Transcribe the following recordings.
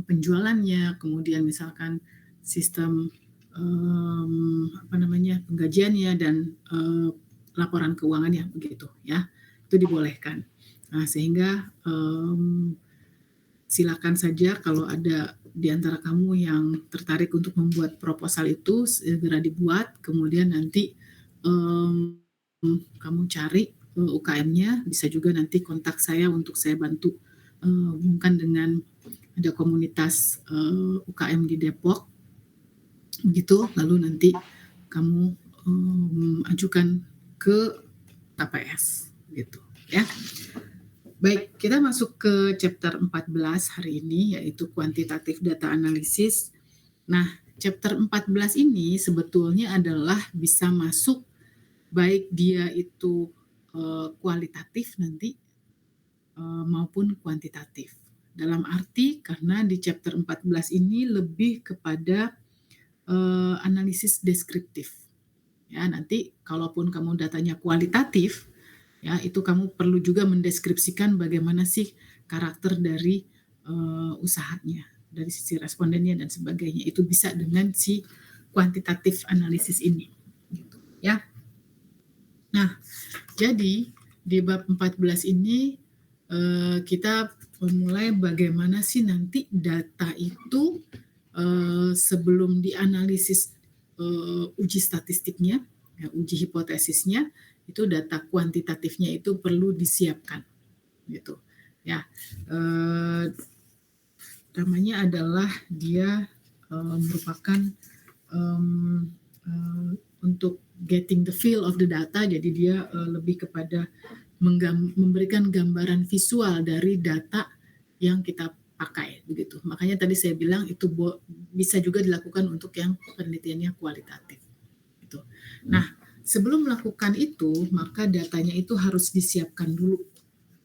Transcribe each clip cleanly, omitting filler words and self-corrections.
penjualannya, kemudian misalkan sistem penggajiannya dan laporan keuangannya begitu ya, itu dibolehkan. Nah sehingga silakan saja kalau ada di antara kamu yang tertarik untuk membuat proposal itu segera dibuat, kemudian nanti kamu cari UKM-nya, bisa juga nanti kontak saya untuk saya bantu hubungkan dengan ada komunitas UKM di Depok, begitu. Lalu nanti kamu ajukan ke KPS, gitu ya. Baik, kita masuk ke chapter 14 hari ini, yaitu kuantitatif data analisis. Nah, chapter 14 ini sebetulnya adalah bisa masuk baik dia itu kualitatif nanti maupun kuantitatif. Dalam arti karena di chapter 14 ini lebih kepada analisis deskriptif. Ya, nanti kalaupun kamu datanya kualitatif, ya itu kamu perlu juga mendeskripsikan bagaimana sih karakter dari usahanya, dari sisi respondennya dan sebagainya. Itu bisa dengan si kuantitatif analisis ini, gitu, ya. Nah, jadi di bab 14 ini kita memulai bagaimana sih nanti data itu sebelum dianalisis uji statistiknya, ya, uji hipotesisnya, itu data kuantitatifnya itu perlu disiapkan, gitu. Ya, namanya adalah dia merupakan untuk getting the feel of the data, jadi dia lebih kepada memberikan gambaran visual dari data yang kita pakai, begitu. Makanya tadi saya bilang itu bisa juga dilakukan untuk yang penelitiannya kualitatif. Gitu. Nah, sebelum melakukan itu, maka datanya itu harus disiapkan dulu,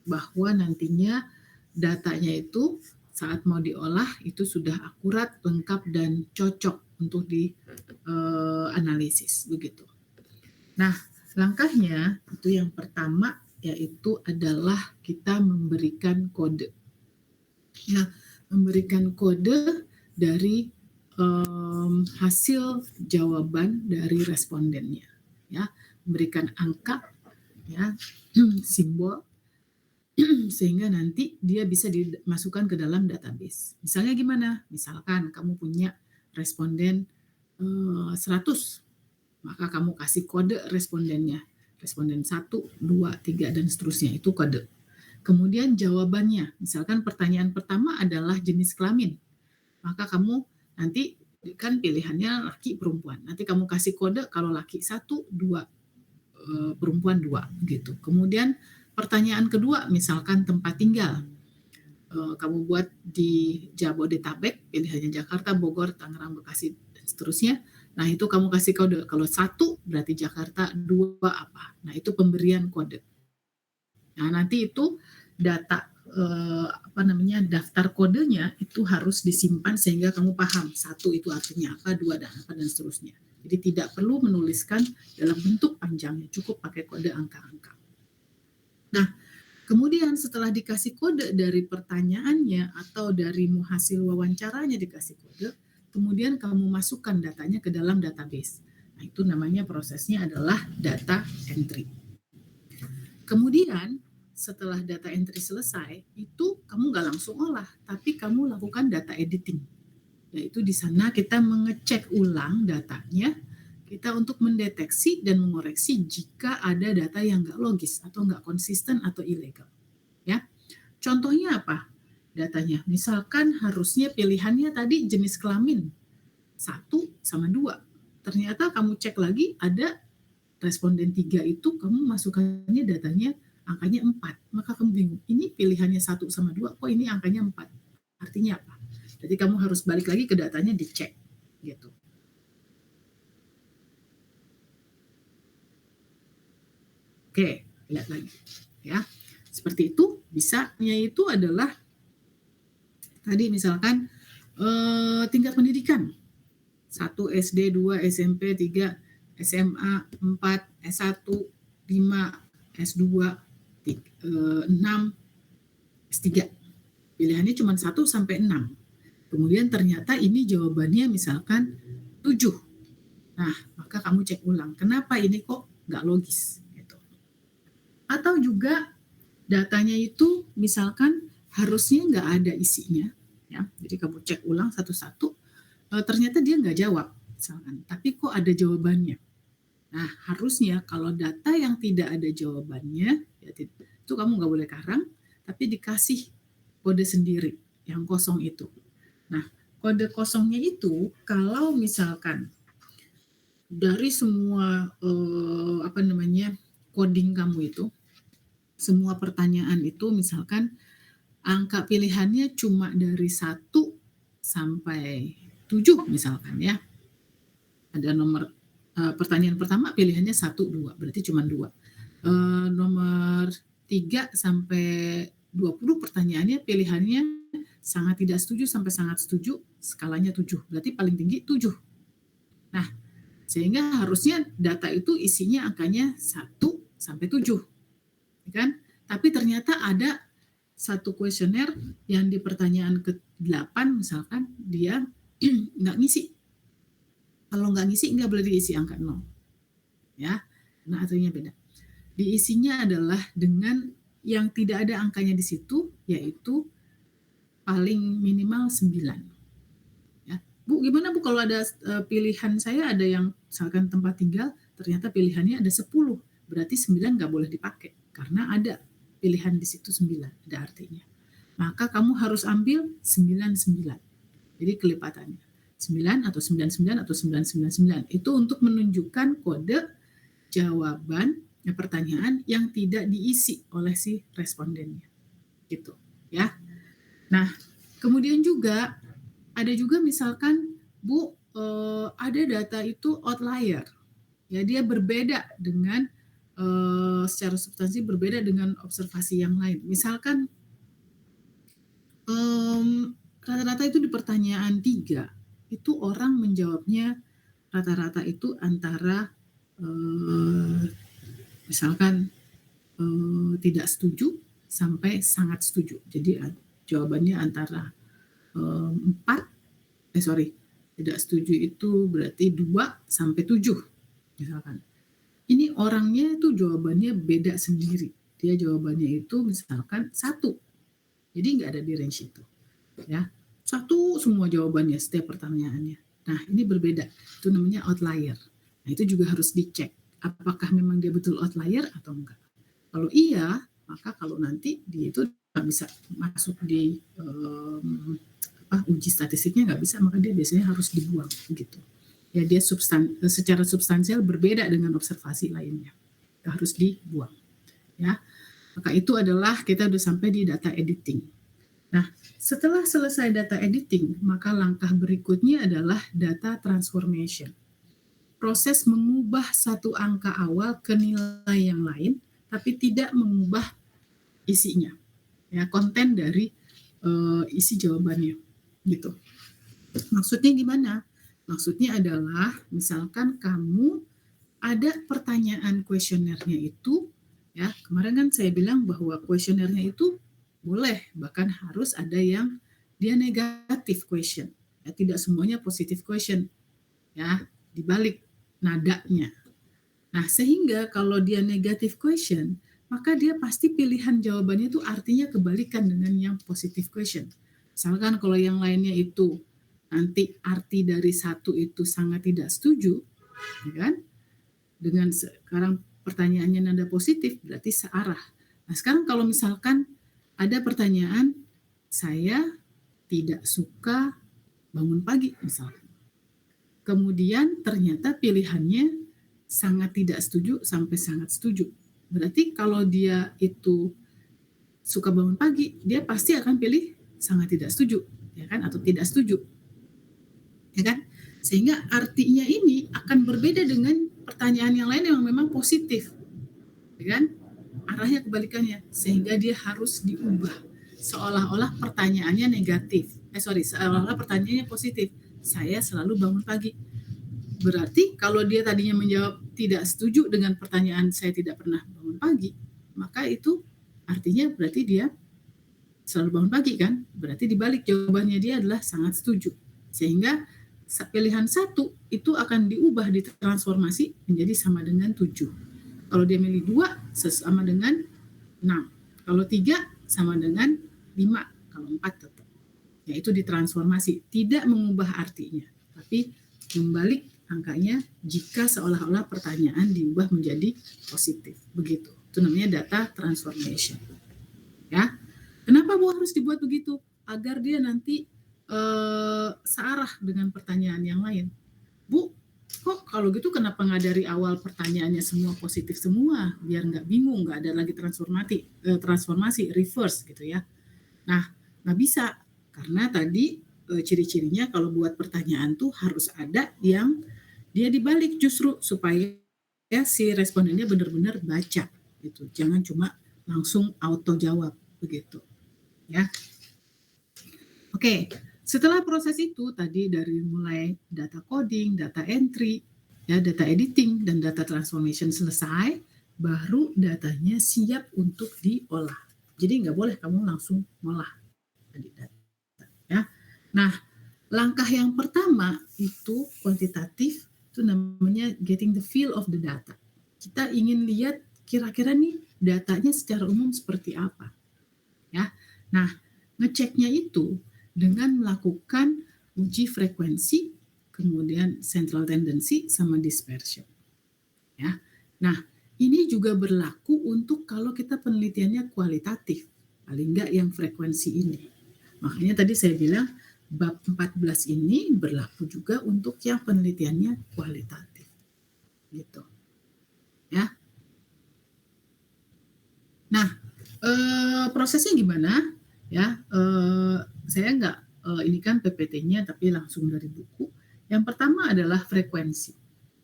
bahwa nantinya datanya itu saat mau diolah itu sudah akurat, lengkap, dan cocok untuk dianalisis, begitu. Nah, langkahnya itu yang pertama yaitu adalah kita memberikan kode. Ya, memberikan kode dari hasil jawaban dari respondennya, ya, memberikan angka, ya, simbol, sehingga nanti dia bisa dimasukkan ke dalam database. Misalnya gimana? Misalkan kamu punya responden 100, maka kamu kasih kode respondennya. Responden 1, 2, 3, dan seterusnya, itu kode. Kemudian jawabannya, misalkan pertanyaan pertama adalah jenis kelamin, maka kamu nanti kan pilihannya laki perempuan. Nanti kamu kasih kode kalau laki 1, 2, perempuan 2, gitu. Kemudian pertanyaan kedua, misalkan tempat tinggal. Kamu buat di Jabodetabek, pilihannya Jakarta, Bogor, Tangerang, Bekasi, dan seterusnya. Nah, itu kamu kasih kode. Kalau 1 berarti Jakarta, 2 apa. Nah, itu pemberian kode. Nah, nanti itu data daftar kodenya itu harus disimpan sehingga kamu paham 1 itu artinya apa, 2 dan apa, dan seterusnya. Jadi tidak perlu menuliskan dalam bentuk panjangnya, cukup pakai kode angka-angka. Nah, kemudian setelah dikasih kode dari pertanyaannya atau dari hasil wawancaranya dikasih kode, kemudian kamu masukkan datanya ke dalam database. Nah, itu namanya prosesnya adalah data entry. Kemudian setelah data entry selesai, itu kamu nggak langsung olah, tapi kamu lakukan data editing. Yaitu di sana kita mengecek ulang datanya, kita untuk mendeteksi dan mengoreksi jika ada data yang nggak logis atau nggak konsisten atau ilegal. Ya, contohnya apa? Datanya, misalkan harusnya pilihannya tadi jenis kelamin 1 sama 2. Ternyata kamu cek lagi ada responden 3 itu kamu masukannya datanya angkanya 4. Maka kamu bingung, ini pilihannya 1 sama 2, kok ini angkanya 4? Artinya apa? Jadi kamu harus balik lagi ke datanya dicek, gitu. Oke, lihat lagi, ya. Seperti itu, bisanya itu adalah tadi misalkan tingkat pendidikan. 1 SD, 2 SMP, 3 SMA, 4 S1, 5 S2, 6 S3. Pilihannya cuma 1 sampai 6. Kemudian ternyata ini jawabannya misalkan 7. Nah, maka kamu cek ulang, kenapa ini kok nggak logis? Gitu. Atau juga datanya itu misalkan harusnya nggak ada isinya, ya. Jadi kamu cek ulang satu-satu, ternyata dia nggak jawab, misalkan, tapi kok ada jawabannya. Nah, harusnya kalau data yang tidak ada jawabannya, ya, itu kamu nggak boleh karang, tapi dikasih kode sendiri yang kosong itu. Nah, kode kosongnya itu kalau misalkan dari semua coding kamu itu, semua pertanyaan itu misalkan angka pilihannya cuma dari 1 sampai 7 misalkan ya. Ada nomor pertanyaan pertama pilihannya 1, 2, berarti cuma 2. Nomor 3 sampai 20 pertanyaannya pilihannya sangat tidak setuju sampai sangat setuju, skalanya 7, berarti paling tinggi 7. Nah, sehingga harusnya data itu isinya angkanya 1 sampai 7, kan? Tapi ternyata ada satu kuesioner yang di pertanyaan ke-8 misalkan dia nggak ngisi. Kalau nggak ngisi nggak boleh diisi angka 0. Ya, nah artinya beda. Diisinya adalah dengan yang tidak ada angkanya di situ, yaitu paling minimal 9. Ya. Bu, gimana Bu kalau ada pilihan saya ada yang misalkan tempat tinggal, ternyata pilihannya ada 10. Berarti 9 nggak boleh dipakai, karena ada pilihan di situ 9, ada artinya. Maka kamu harus ambil 99. Jadi kelipatannya. 9 atau 99 atau 999. Itu untuk menunjukkan kode jawaban pertanyaan yang tidak diisi oleh si respondennya. Gitu, ya. Nah, kemudian juga ada juga misalkan Bu, ada data itu outlier. Ya, dia berbeda dengan secara substansi berbeda dengan observasi yang lain. Misalkan rata-rata itu di pertanyaan 3 itu orang menjawabnya rata-rata itu antara misalkan tidak setuju sampai sangat setuju. Jadi jawabannya antara 4, tidak setuju itu berarti 2 sampai 7 misalkan. Ini orangnya itu jawabannya beda sendiri. Dia jawabannya itu misalkan 1. Jadi nggak ada di range itu. Ya, 1 semua jawabannya setiap pertanyaannya. Nah, ini berbeda. Itu namanya outlier. Nah, itu juga harus dicek. Apakah memang dia betul outlier atau enggak. Kalau iya, maka kalau nanti dia itu nggak bisa masuk di uji statistiknya nggak bisa, maka dia biasanya harus dibuang gitu. Ya, dia secara substansial berbeda dengan observasi lainnya. Harus dibuang. Ya. Maka itu adalah kita sudah sampai di data editing. Nah, setelah selesai data editing, maka langkah berikutnya adalah data transformation. Proses mengubah satu angka awal ke nilai yang lain, tapi tidak mengubah isinya, ya, konten dari isi jawabannya, gitu. Maksudnya gimana? Maksudnya adalah, misalkan kamu ada pertanyaan kuesionernya itu, ya, kemarin kan saya bilang bahwa kuesionernya itu boleh, bahkan harus ada yang dia negatif question. Ya, tidak semuanya positive question. Ya, dibalik nadanya. Nah, sehingga kalau dia negative question, maka dia pasti pilihan jawabannya itu artinya kebalikan dengan yang positive question. Misalkan kalau yang lainnya itu nanti arti dari 1 itu sangat tidak setuju, ya kan? Dengan sekarang pertanyaannya nada positif, berarti searah. Nah, sekarang kalau misalkan ada pertanyaan, saya tidak suka bangun pagi misalkan. Kemudian ternyata pilihannya sangat tidak setuju sampai sangat setuju. Berarti kalau dia itu suka bangun pagi, dia pasti akan pilih sangat tidak setuju, ya kan, atau tidak setuju. Ya kan? Sehingga artinya ini akan berbeda dengan pertanyaan yang lain yang memang positif. Ya kan? Arahnya kebalikannya, sehingga dia harus diubah seolah-olah pertanyaannya negatif. Seolah-olah pertanyaannya positif. Saya selalu bangun pagi. Berarti kalau dia tadinya menjawab tidak setuju dengan pertanyaan saya tidak pernah bangun pagi, maka itu artinya berarti dia selalu bangun pagi kan? Berarti dibalik jawabannya dia adalah sangat setuju. Sehingga pilihan 1 itu akan diubah ditransformasi menjadi sama dengan 7. Kalau dia milih 2 sama dengan 6. Kalau 3 sama dengan 5. Kalau 4 tetap. Yaitu ditransformasi, tidak mengubah artinya, tapi membalik angkanya jika seolah-olah pertanyaan diubah menjadi positif. Begitu. Itu namanya data transformation. Ya. Kenapa Bu harus dibuat begitu? Agar dia nanti searah dengan pertanyaan yang lain. Bu, kok kalau gitu kenapa nggak dari awal pertanyaannya semua positif semua, biar nggak bingung, nggak ada lagi transformasi reverse gitu ya. Nah, nggak bisa, karena tadi ciri-cirinya kalau buat pertanyaan tuh harus ada yang dia dibalik justru supaya si respondennya benar-benar baca gitu. Jangan cuma langsung auto jawab begitu. Ya. Oke, setelah proses itu tadi dari mulai data coding, data entry, ya data editing dan data transformation selesai, baru datanya siap untuk diolah. Jadi nggak boleh kamu langsung ngolah tadi data. Ya. Nah, langkah yang pertama itu kuantitatif, itu namanya getting the feel of the data. Kita ingin lihat kira-kira nih datanya secara umum seperti apa. Ya. Nah, ngeceknya itu dengan melakukan uji frekuensi, kemudian central tendency sama dispersion. Ya. Nah, ini juga berlaku untuk kalau kita penelitiannya kualitatif, paling enggak yang frekuensi ini. Makanya tadi saya bilang bab 14 ini berlaku juga untuk yang penelitiannya kualitatif. Gitu. Ya. Nah, prosesnya gimana? Ya, saya nggak ini kan PPT-nya tapi langsung dari buku. Yang pertama adalah frekuensi.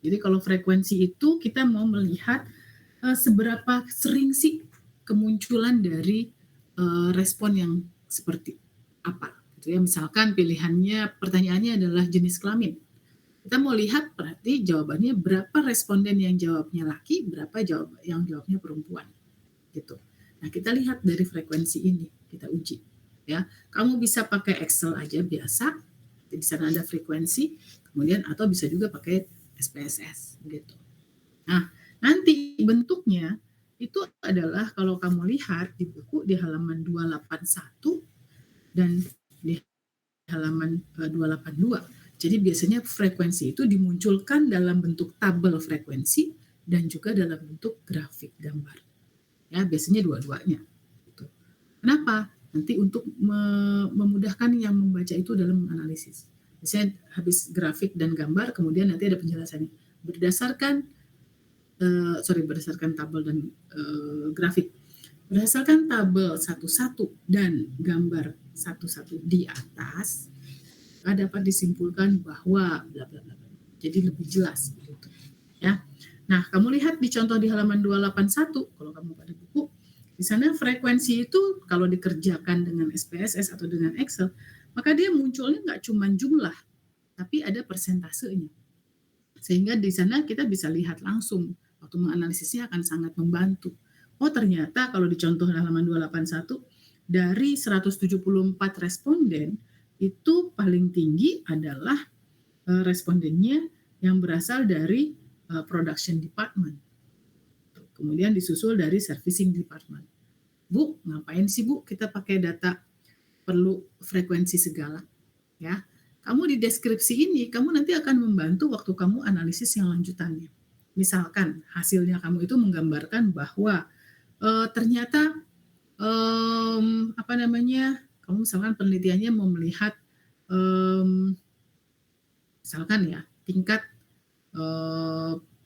Jadi kalau frekuensi itu kita mau melihat seberapa sering sih kemunculan dari respon yang seperti apa. Gitu ya. Misalkan pilihannya pertanyaannya adalah jenis kelamin. Kita mau lihat berarti jawabannya berapa responden yang jawabnya laki, berapa yang jawabnya perempuan. Gitu. Nah, kita lihat dari frekuensi ini, kita uji. Ya, kamu bisa pakai Excel aja biasa, di sana ada frekuensi, kemudian atau bisa juga pakai SPSS, gitu. Nah, nanti bentuknya itu adalah kalau kamu lihat di buku di halaman 281 dan di halaman 282. Jadi biasanya frekuensi itu dimunculkan dalam bentuk tabel frekuensi dan juga dalam bentuk grafik gambar. Ya, biasanya dua-duanya. Gitu. Kenapa? Nanti untuk memudahkan yang membaca itu dalam menganalisis. Misalnya habis grafik dan gambar, kemudian nanti ada penjelasannya. Berdasarkan tabel dan grafik. Berdasarkan tabel 11 dan gambar 11 di atas, dapat disimpulkan bahwa bla bla bla. Jadi lebih jelas gitu. Ya. Nah, kamu lihat di contoh di halaman 281 kalau kamu pada buku, di sana frekuensi itu kalau dikerjakan dengan SPSS atau dengan Excel, maka dia munculnya nggak cuma jumlah, tapi ada persentasenya. Sehingga di sana kita bisa lihat langsung waktu menganalisisnya akan sangat membantu. Oh, ternyata kalau di contoh halaman 281 dari 174 responden itu paling tinggi adalah respondennya yang berasal dari production department. Kemudian disusul dari servicing department. Bu, ngapain sih Bu kita pakai data perlu frekuensi segala? Ya, kamu di deskripsi ini, kamu nanti akan membantu waktu kamu analisis yang lanjutannya. Misalkan hasilnya kamu itu menggambarkan bahwa ternyata kamu misalkan penelitiannya mau melihat misalkan ya tingkat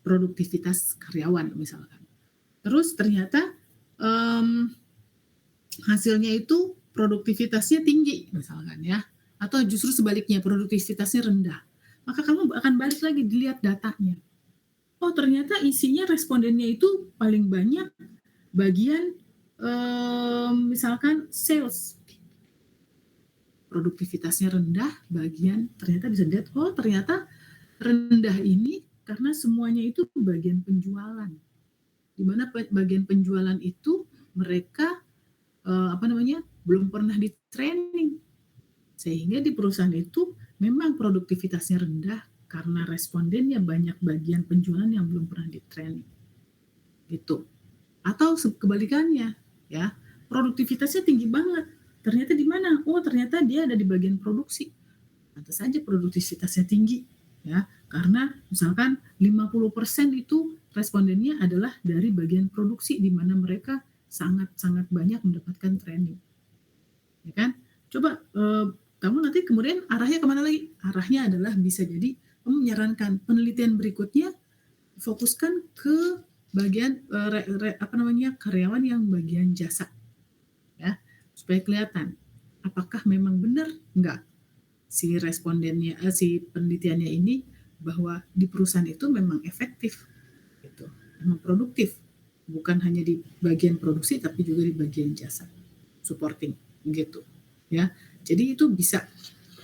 produktivitas karyawan misalkan. Terus ternyata hasilnya itu produktivitasnya tinggi misalkan ya, atau justru sebaliknya produktivitasnya rendah. Maka kamu akan balik lagi dilihat datanya. Oh, ternyata isinya respondennya itu paling banyak bagian misalkan sales. Produktivitasnya rendah bagian, ternyata bisa dilihat, oh ternyata rendah ini karena semuanya itu bagian penjualan. Di mana bagian penjualan itu mereka belum pernah di-training. Sehingga di perusahaan itu memang produktivitasnya rendah karena respondennya banyak bagian penjualan yang belum pernah di-training, gitu. Atau kebalikannya, ya, produktivitasnya tinggi banget, ternyata di mana? Oh, ternyata dia ada di bagian produksi. Pantas saja produktivitasnya tinggi, ya, karena misalkan 50% itu respondennya adalah dari bagian produksi di mana mereka sangat-sangat banyak mendapatkan training, ya kan? Coba kamu nanti kemudian arahnya kemana lagi? Arahnya adalah bisa jadi kamu menyarankan penelitian berikutnya fokuskan ke bagian karyawan yang bagian jasa, ya, supaya kelihatan apakah memang benar nggak si respondennya, si penelitiannya ini bahwa di perusahaan itu memang efektif, gitu, memang produktif, bukan hanya di bagian produksi tapi juga di bagian jasa, supporting, gitu, ya. Jadi itu bisa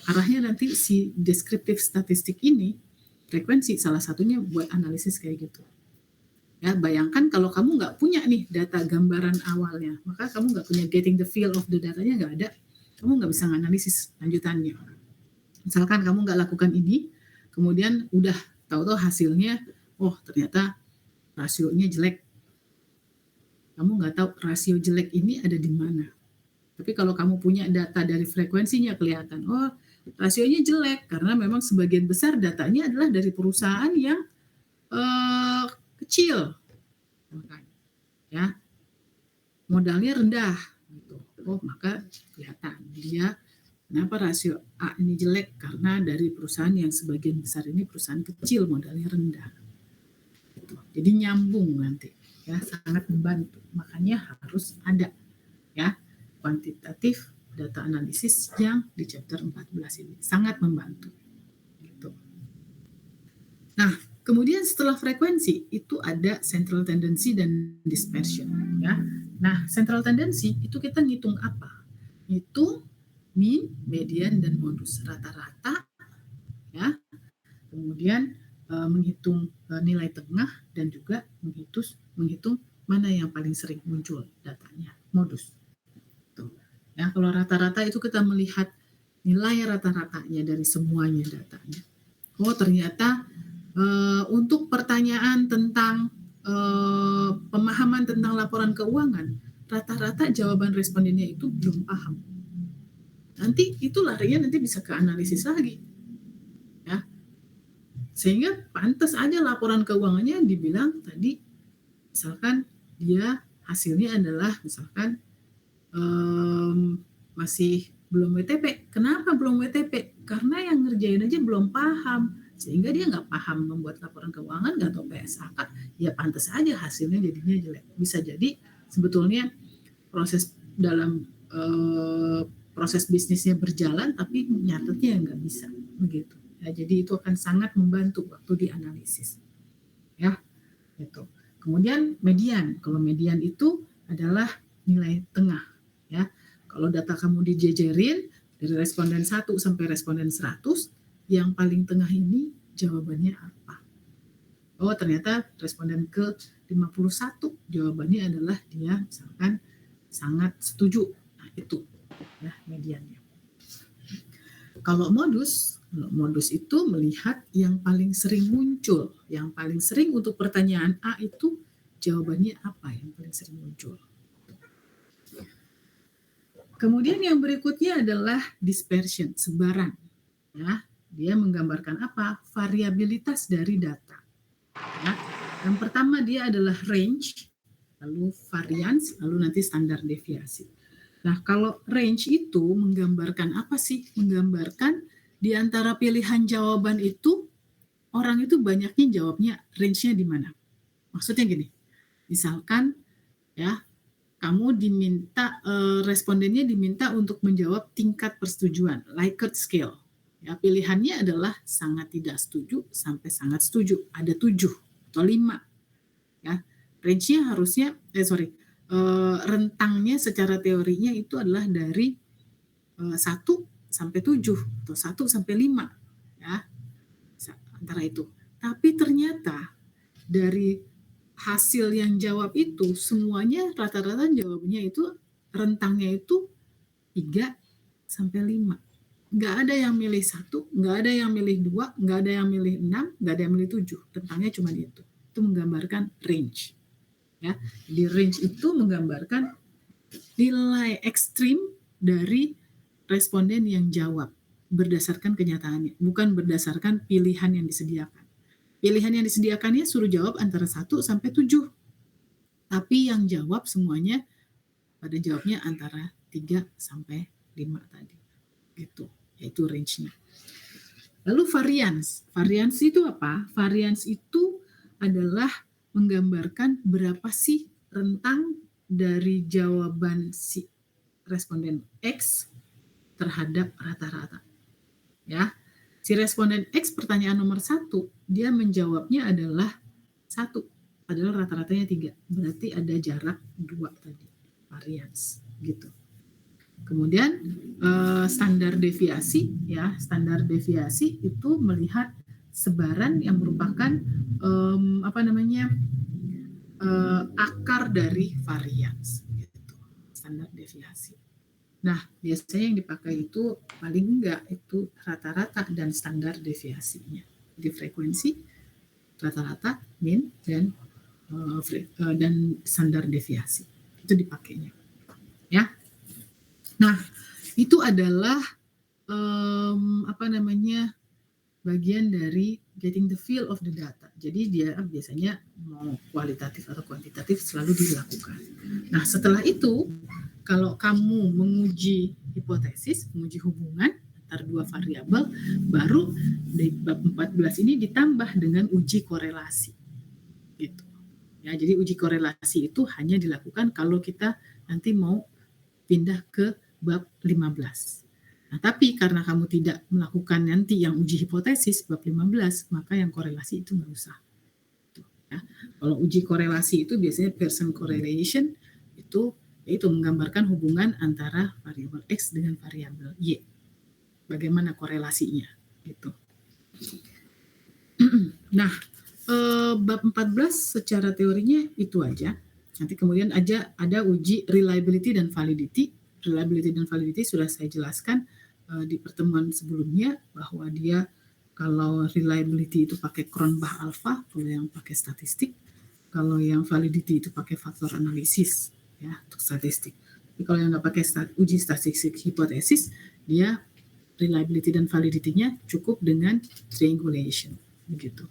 arahnya nanti si deskriptif statistik ini frekuensi salah satunya buat analisis kayak gitu. Ya, bayangkan kalau kamu nggak punya nih data gambaran awalnya, maka kamu nggak punya getting the feel of the datanya nggak ada, kamu nggak bisa menganalisis lanjutannya. Misalkan kamu nggak lakukan ini, kemudian udah tahu-tahu hasilnya, oh ternyata rasionya jelek. Kamu nggak tahu rasio jelek ini ada di mana. Tapi kalau kamu punya data dari frekuensinya kelihatan, oh rasionya jelek karena memang sebagian besar datanya adalah dari perusahaan yang kecil, ya, modalnya rendah, gitu. Oh maka kelihatan dia kenapa rasio A ini jelek karena dari perusahaan yang sebagian besar ini perusahaan kecil modalnya rendah, gitu. Jadi nyambung nanti, ya, sangat membantu. Makanya harus ada, ya, kuantitatif data analisis yang di chapter 14 ini sangat membantu, gitu. Nah, kemudian setelah frekuensi itu ada central tendency dan dispersion, ya. Nah, central tendency itu kita ngitung apa? Ngitung mean, median, dan modus, rata-rata, ya. Kemudian menghitung nilai tengah dan juga menghitung mana yang paling sering muncul datanya, modus. Tuh. Ya, kalau rata-rata itu kita melihat nilai rata-ratanya dari semuanya datanya. Oh, ternyata untuk pertanyaan tentang pemahaman tentang laporan keuangan, rata-rata jawaban respondennya itu belum paham. Nanti itu larinya nanti bisa ke analisis lagi, ya. Sehingga pantas aja laporan keuangannya dibilang tadi, misalkan dia hasilnya adalah misalkan masih belum WTP. Kenapa belum WTP? Karena yang ngerjain aja belum paham, sehingga dia nggak paham membuat laporan keuangan, nggak tahu PSHK, ya pantas aja hasilnya jadinya jelek. Bisa jadi sebetulnya proses dalam proses bisnisnya berjalan, tapi nyatetnya nggak bisa, begitu. Ya, jadi itu akan sangat membantu waktu dianalisis, ya, gitu. Kemudian median, kalau median itu adalah nilai tengah, ya. Kalau data kamu dijejerin dari responden 1 sampai responden 100, yang paling tengah ini jawabannya apa? Oh, ternyata responden ke 51 jawabannya adalah dia misalkan sangat setuju. Nah, itu, ya, mediannya. Kalau modus itu melihat yang paling sering muncul, yang paling sering untuk pertanyaan A itu jawabannya apa yang paling sering muncul. Kemudian yang berikutnya adalah dispersion, sebaran. Ya, dia menggambarkan apa? Variabilitas dari data. Ya. Yang pertama dia adalah range, lalu variance, lalu nanti standar deviasi. Nah, kalau range itu menggambarkan apa sih? Menggambarkan di antara pilihan jawaban itu, orang itu banyaknya jawabnya range-nya di mana. Maksudnya gini, misalkan ya, kamu diminta, respondennya diminta untuk menjawab tingkat persetujuan, Likert scale. Ya, pilihannya adalah sangat tidak setuju sampai sangat setuju. Ada 7 atau 5. Ya, range-nya harusnya, rentangnya secara teorinya itu adalah dari 1 sampai 7 atau 1 sampai 5, ya, antara itu. Tapi ternyata dari hasil yang jawab itu semuanya rata-rata jawabnya itu rentangnya itu 3 sampai 5. Nggak ada yang milih 1, nggak ada yang milih 2, nggak ada yang milih 6, nggak ada yang milih 7. Rentangnya cuma itu. Itu menggambarkan range. Ya. Di range itu menggambarkan nilai ekstrim dari responden yang jawab berdasarkan kenyataannya, bukan berdasarkan pilihan yang disediakan. Pilihan yang disediakannya suruh jawab antara 1 sampai 7. Tapi yang jawab semuanya pada jawabnya antara 3 sampai 5 tadi. Gitu, yaitu range-nya. Lalu variance. Variance itu apa? Variance itu adalah menggambarkan berapa sih rentang dari jawaban si responden X terhadap rata-rata. Ya, si responden X pertanyaan nomor 1, dia menjawabnya adalah 1, adalah rata-ratanya 3. Berarti ada jarak 2 tadi, variance gitu. Kemudian standar deviasi, ya, standar deviasi itu melihat sebaran yang merupakan akar dari varians, gitu. Standar deviasi. Nah, biasanya yang dipakai itu paling enggak itu rata-rata dan standar deviasinya. Di frekuensi, rata-rata, mean, dan standar deviasi. Itu dipakainya. Ya. Nah, itu adalah bagian dari getting the feel of the data. Jadi dia biasanya mau kualitatif atau kuantitatif selalu dilakukan. Nah, setelah itu kalau kamu menguji hipotesis, menguji hubungan antar dua variabel, baru di bab 14 ini ditambah dengan uji korelasi. Gitu. Ya, jadi uji korelasi itu hanya dilakukan kalau kita nanti mau pindah ke bab 15. Nah, tapi karena kamu tidak melakukan nanti yang uji hipotesis bab 15, maka yang korelasi itu nggak usah. Ya. Kalau uji korelasi itu biasanya Pearson correlation, itu yaitu menggambarkan hubungan antara variabel X dengan variabel Y. Bagaimana korelasinya gitu. Nah, bab 14 secara teorinya itu aja. Nanti kemudian ada uji reliability dan validity. Reliability dan validity sudah saya jelaskan di pertemuan sebelumnya, bahwa dia kalau reliability itu pakai Cronbach alpha, kalau yang pakai statistik, kalau yang validity itu pakai faktor analisis, ya, untuk statistik. Tapi kalau yang nggak pakai uji statistik hipotesis, dia reliability dan validity-nya cukup dengan triangulation, begitu.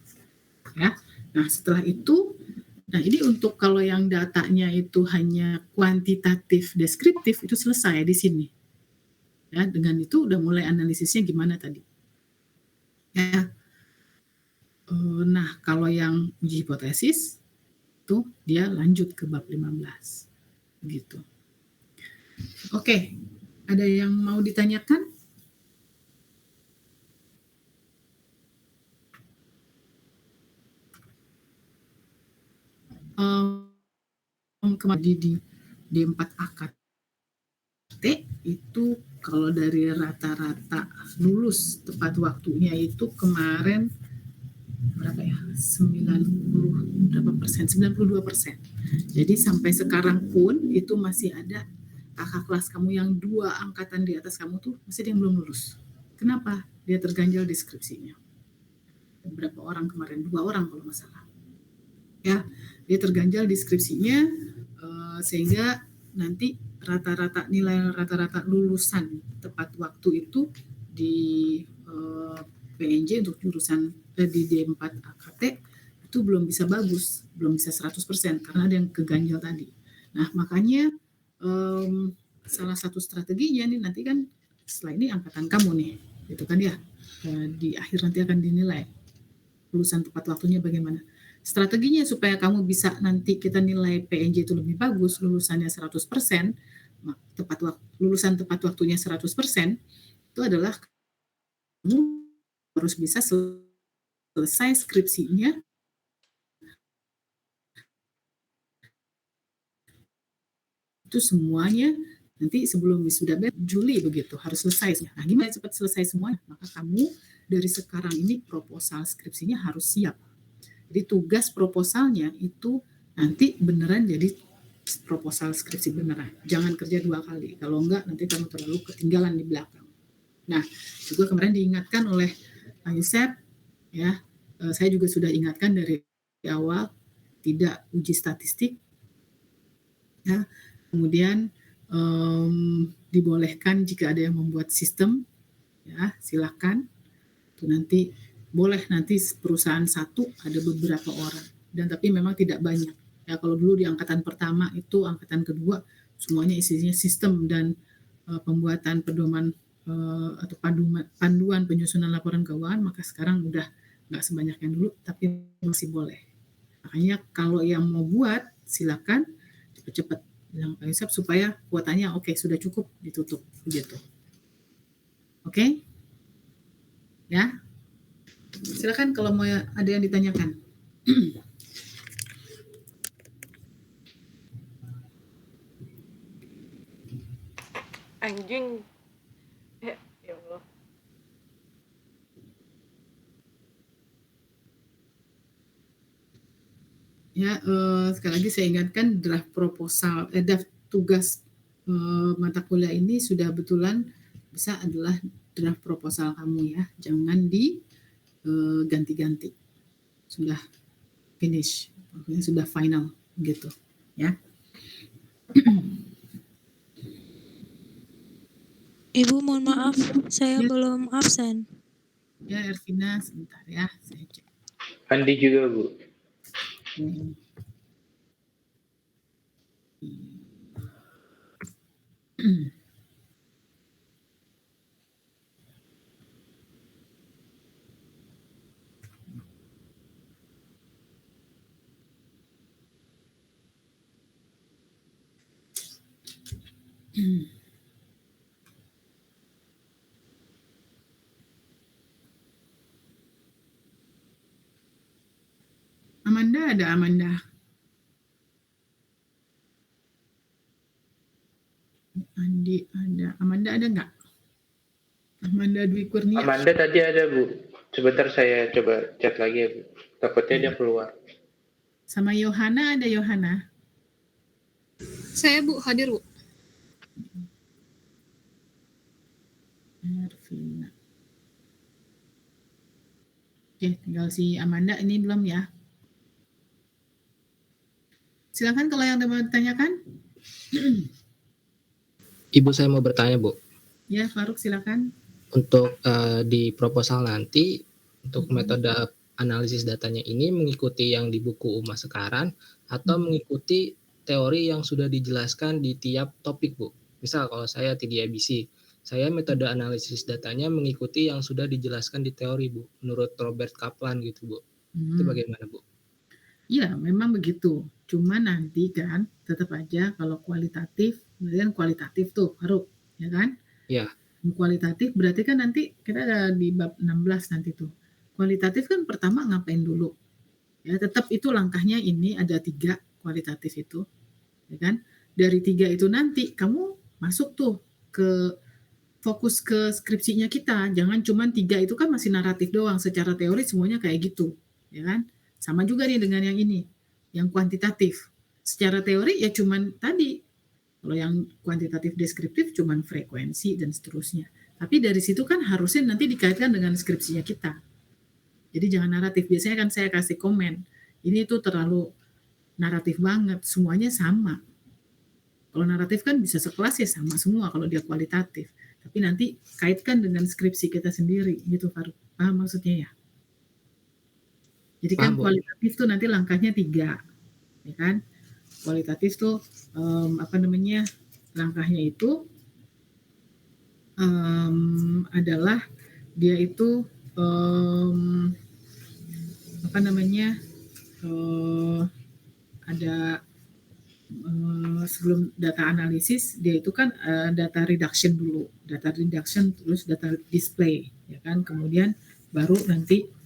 Ya. Nah, setelah itu, nah ini untuk kalau yang datanya itu hanya kuantitatif deskriptif, itu selesai di sini. Ya, dengan itu udah mulai analisisnya gimana tadi. Ya. Nah, kalau yang uji hipotesis itu dia lanjut ke bab 15. Gitu. Oke, ada yang mau ditanyakan? Kemarin di 4 akad itu kalau dari rata-rata lulus tepat waktunya itu kemarin berapa ya, 92%. Jadi sampai sekarang pun itu masih ada kakak kelas kamu yang 2 angkatan di atas kamu tuh masih ada yang belum lulus. Kenapa? Dia terganjal deskripsinya. Berapa orang kemarin? 2 orang kalau nggak salah. Ya, dia terganjal deskripsinya sehingga nanti nilai rata-rata lulusan tepat waktu itu di PNJ untuk jurusan di D4 AKT itu belum bisa bagus, belum bisa 100% karena ada yang keganjal tadi. Nah, makanya salah satu strateginya nih nanti kan setelah ini angkatan kamu nih, gitu kan ya, di akhir nanti akan dinilai lulusan tepat waktunya bagaimana. Strateginya supaya kamu bisa nanti kita nilai PNJ itu lebih bagus, lulusannya 100%, lulusan tepat waktunya 100%, itu adalah kamu harus bisa selesai skripsinya itu semuanya nanti sebelum wisuda Juli begitu harus selesai. Nah, gimana cepat selesai semuanya? Maka kamu dari sekarang ini proposal skripsinya harus siap. Jadi tugas proposalnya itu nanti beneran jadi proposal skripsi beneran. Jangan kerja 2 kali. Kalau enggak nanti kamu terlalu ketinggalan di belakang. Nah, juga kemarin diingatkan oleh Pak Yusef, ya, saya juga sudah ingatkan dari awal, tidak uji statistik, ya. Kemudian dibolehkan jika ada yang membuat sistem, ya silakan. Itu nanti boleh nanti perusahaan satu ada beberapa orang, dan tapi memang tidak banyak. Ya kalau dulu di angkatan pertama itu, angkatan kedua semuanya isinya sistem dan pembuatan pedoman atau panduan penyusunan laporan keuangan, maka sekarang udah nggak sebanyak yang dulu, tapi masih boleh. Makanya kalau yang mau buat silakan cepat-cepat bilang Pak Yusuf supaya kuotanya oke, sudah cukup ditutup begitu. Oke? Ya. Silakan kalau mau ada yang ditanyakan. Anjing. Ya Allah. Ya, sekali lagi saya ingatkan draft proposal, draft tugas mata kuliah ini sudah betulan bisa adalah draft proposal kamu ya, jangan diganti-ganti. Sudah finish, pokoknya sudah final gitu ya. Ibu mohon maaf, saya belum absen. Ya, Ervina sebentar ya, saya cek. Andi juga, Bu. Amanda ada Amanda. Andi ada. Amanda ada nggak? Amanda Dwi Kurnia. Amanda tadi ada, Bu. Sebentar saya coba chat lagi ya, Bu. Takutnya dia keluar. Sama Yohana ada Yohana. Saya Bu, hadir Bu. Ervina. Oke, tinggal si Amanda ini belum ya. Silakan kalau yang mau ditanyakan. Ibu saya mau bertanya, Bu. Ya, Faruk silakan. Untuk di proposal nanti, untuk metode analisis datanya ini mengikuti yang di buku UMA sekarang atau mengikuti teori yang sudah dijelaskan di tiap topik, Bu? Misal kalau saya TDIBC, saya metode analisis datanya mengikuti yang sudah dijelaskan di teori, Bu, menurut Robert Kaplan gitu, Bu. Itu bagaimana, Bu? Ya, memang begitu. Cuma nanti kan tetap aja kalau kualitatif, kemudian kualitatif tuh, Faruk, ya kan? Ya. Kualitatif berarti kan nanti kita ada di bab 16 nanti tuh. Kualitatif kan pertama ngapain dulu? Ya, tetap itu langkahnya ini ada 3 kualitatif itu, ya kan? Dari 3 itu nanti kamu masuk tuh ke fokus ke skripsinya kita. Jangan cuma 3 itu kan masih naratif doang, secara teori semuanya kayak gitu, ya kan? Sama juga nih dengan yang ini, yang kuantitatif. Secara teori ya cuman tadi, kalau yang kuantitatif deskriptif cuman frekuensi dan seterusnya. Tapi dari situ kan harusnya nanti dikaitkan dengan skripsinya kita. Jadi jangan naratif. Biasanya kan saya kasih komen, ini tuh terlalu naratif banget, semuanya sama. Kalau naratif kan bisa sekelas ya sama semua kalau dia kualitatif. Tapi nanti kaitkan dengan skripsi kita sendiri gitu, Faruk. Paham maksudnya ya? Jadi kan Paham, Bu. kualitatif tuh nanti langkahnya 3, ya kan? Kualitatif tuh langkahnya itu adalah dia itu ada sebelum data analisis dia itu kan data reduction dulu, data reduction terus data display, ya kan? Kemudian baru nanti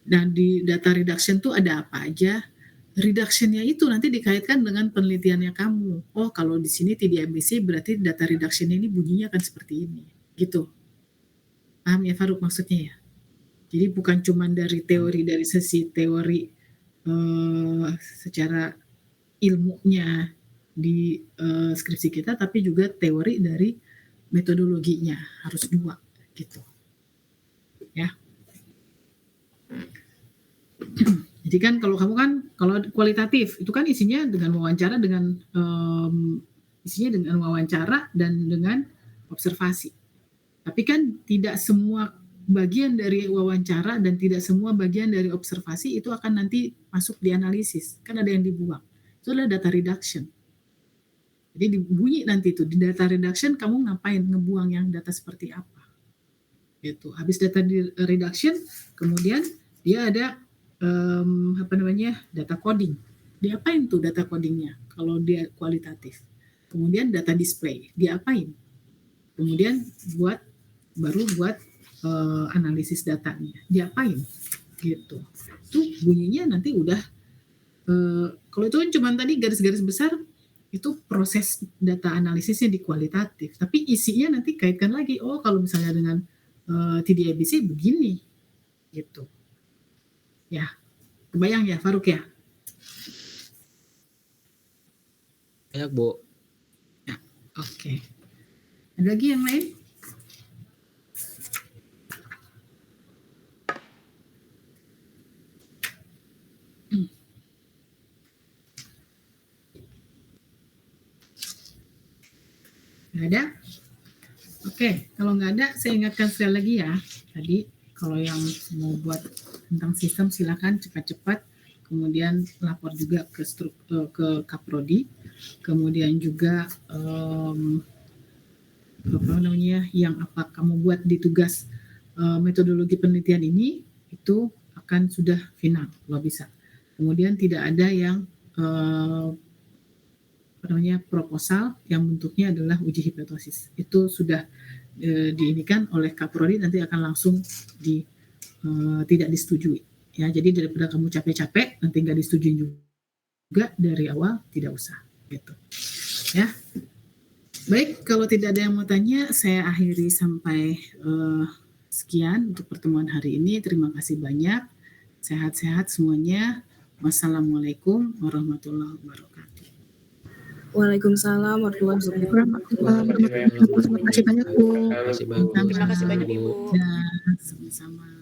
nah di data reduction tuh ada apa aja. Reduction-nya itu nanti dikaitkan dengan penelitiannya kamu. Oh, kalau di sini TDIBC berarti data reduction ini bunyinya akan seperti ini. Gitu. Paham ya Faruk maksudnya ya? Jadi bukan cuma dari teori, dari sisi teori secara ilmunya di skripsi kita, tapi juga teori dari metodologinya harus 2 gitu. Ya. Jadi kan kalau kamu kan kalau kualitatif itu kan isinya dengan wawancara dan dengan observasi. Tapi kan tidak semua bagian dari wawancara dan tidak semua bagian dari observasi itu akan nanti masuk di analisis. Kan ada yang dibuang. Itu adalah data reduction. Jadi dibunyi nanti itu di data reduction kamu ngapain, ngebuang yang data seperti apa. Gitu. Habis data reduction, kemudian dia ada data coding. Diapain tuh data codingnya kalau dia kualitatif? Kemudian data display, diapain? Kemudian baru buat analisis datanya, diapain? Gitu. Itu bunyinya nanti udah kalau itu kan cuma tadi garis-garis besar itu proses data analisisnya di kualitatif, tapi isinya nanti kaitkan lagi. Oh, kalau misalnya dengan TDIBC begini, gitu. Ya, kebayang ya, Faruk ya? Banyak, Bu. Ya, oke. Ada lagi yang lain? Nggak ada? Oke, kalau nggak ada, saya ingatkan sekali lagi ya. Tadi, kalau yang mau buat tentang sistem, silakan cepat-cepat. Kemudian lapor juga ke Kaprodi. Kemudian juga yang apa kamu buat di tugas metodologi penelitian ini, itu akan sudah final, kalau bisa. Kemudian tidak ada yang proposal yang bentuknya adalah uji hipotesis. Itu sudah diinikan oleh Kaprodi, nanti akan langsung tidak disetujui. Ya, jadi daripada kamu capek-capek nanti nggak disetujui juga dari awal, tidak usah gitu. Ya. Baik, kalau tidak ada yang mau tanya, saya akhiri sampai sekian untuk pertemuan hari ini. Terima kasih banyak. Sehat-sehat semuanya. Wassalamualaikum warahmatullahi wabarakatuh. Waalaikumsalam warahmatullahi wabarakatuh. Terima kasih banyak, Bu. Terima kasih banyak, Bu. Terima kasih banyak, Ibu. Ya, sama-sama.